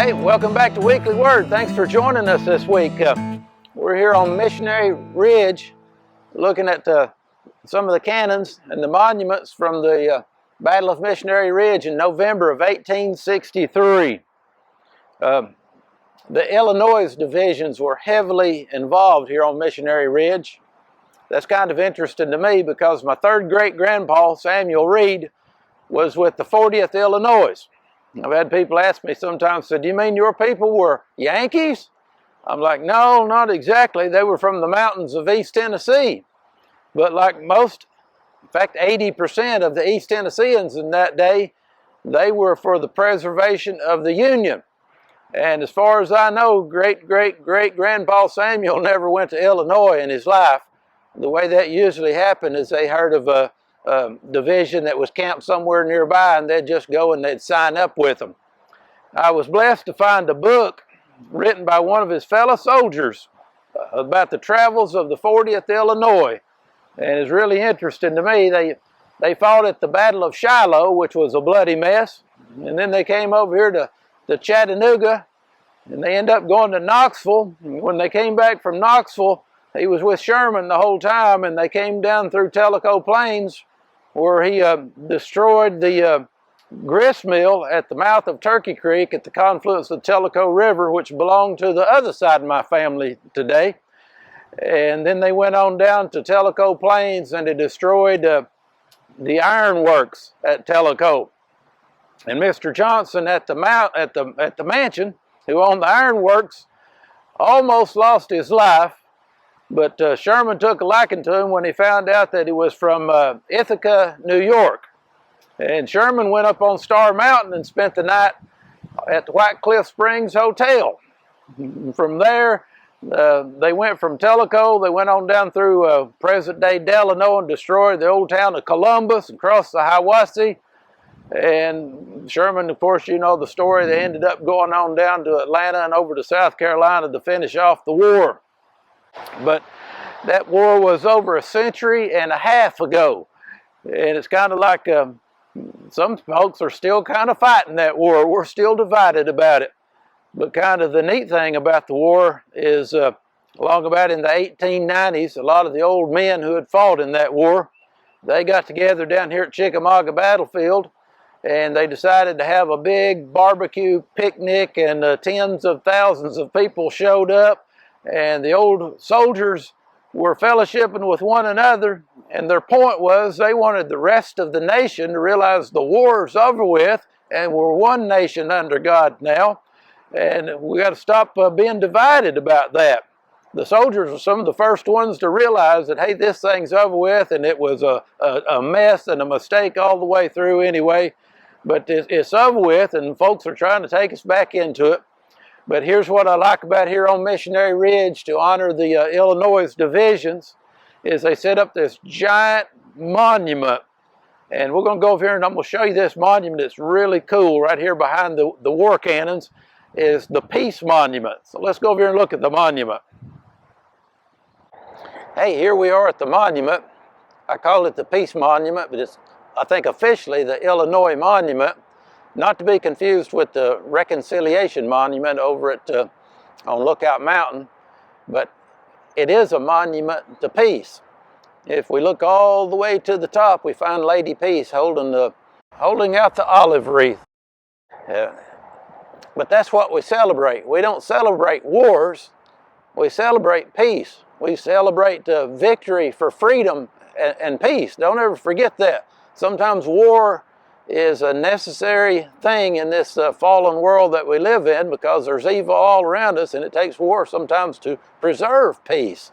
Hey, welcome back to Weekly Word. Thanks for joining us this week. We're here on Missionary Ridge looking at some of the cannons and the monuments from the Battle of Missionary Ridge in November of 1863. The Illinois divisions were heavily involved here on Missionary Ridge. That's kind of interesting to me because my third great-grandpa, Samuel Reed, was with the 40th Illinois. I've had people ask me sometimes, do you mean your people were Yankees? I'm like, no, not exactly. They were from the mountains of East Tennessee. But like most, in fact, 80% of the East Tennesseans in that day, they were for the preservation of the Union. And as far as I know, great-great-great-grandpa Samuel never went to Illinois in his life. The way that usually happened is they heard of a division that was camped somewhere nearby, and they'd just go and they'd sign up with them. I was blessed to find a book written by one of his fellow soldiers about the travels of the 40th Illinois, and it's really interesting to me. They fought at the Battle of Shiloh, which was a bloody mess, and then they came over here to Chattanooga, and they ended up going to Knoxville. And when they came back from Knoxville, he was with Sherman the whole time, and they came down through Tellico Plains, where he destroyed the grist mill at the mouth of Turkey Creek at the confluence of the Tellico River, which belonged to the other side of my family today. And then they went on down to Tellico Plains and they destroyed the ironworks at Tellico. And Mr. Johnson at the mansion, who owned the ironworks, almost lost his life. But Sherman took a liking to him when he found out that he was from Ithaca, New York. And Sherman went up on Star Mountain and spent the night at the White Cliff Springs Hotel. From there, they went from Tellico, they went on down through present-day Delano and destroyed the old town of Columbus and crossed the Hiwassee. And Sherman, of course, you know the story, they ended up going on down to Atlanta and over to South Carolina to finish off the war. But that war was over a century and a half ago, and it's kind of like some folks are still kind of fighting that war. We're still divided about it. But kind of the neat thing about the war is along about in the 1890s, a lot of the old men who had fought in that war, they got together down here at Chickamauga Battlefield, and they decided to have a big barbecue picnic, and tens of thousands of people showed up. And the old soldiers were fellowshipping with one another, and their point was they wanted the rest of the nation to realize the war's over with, and we're one nation under God now, and we got to stop being divided about that. The soldiers were some of the first ones to realize that, hey, this thing's over with, and it was a mess and a mistake all the way through anyway, but it's over with, and folks are trying to take us back into it. But here's what I like about here on Missionary Ridge to honor the Illinois divisions is they set up this giant monument. And we're going to go over here and I'm going to show you this monument. It's really cool right here behind the war cannons is the Peace Monument. So let's go over here and look at the monument. Hey, here we are at the monument. I call it the Peace Monument, but it's, I think, officially the Illinois Monument. Not to be confused with the Reconciliation Monument over at on Lookout Mountain, but it is a monument to peace. If we look all the way to the top, we find Lady Peace holding out the olive wreath. But that's what we celebrate. We don't celebrate wars. We celebrate peace. We celebrate victory for freedom and peace. Don't ever forget that. Sometimes war is a necessary thing in this fallen world that we live in because there's evil all around us, and it takes war sometimes to preserve peace.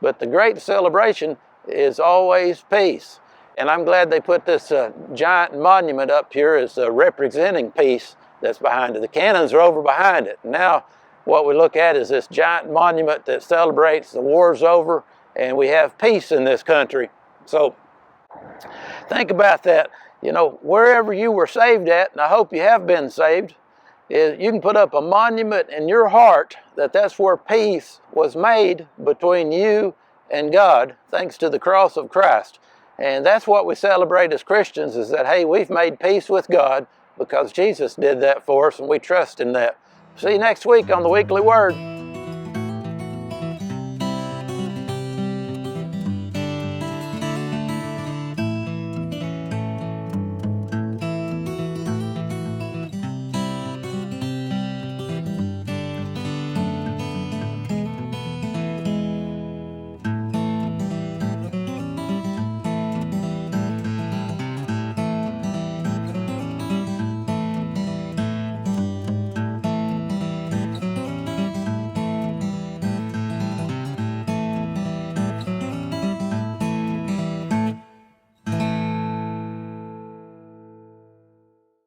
But the great celebration is always peace. And I'm glad they put this giant monument up here as representing peace that's behind it. The cannons are over behind it. Now what we look at is this giant monument that celebrates the war's over and we have peace in this country. So think about that. You know, wherever you were saved at, and I hope you have been saved, is you can put up a monument in your heart that's where peace was made between you and God, thanks to the cross of Christ. And that's what we celebrate as Christians, is that, hey, we've made peace with God because Jesus did that for us, and we trust in that. See you next week on the Weekly Word.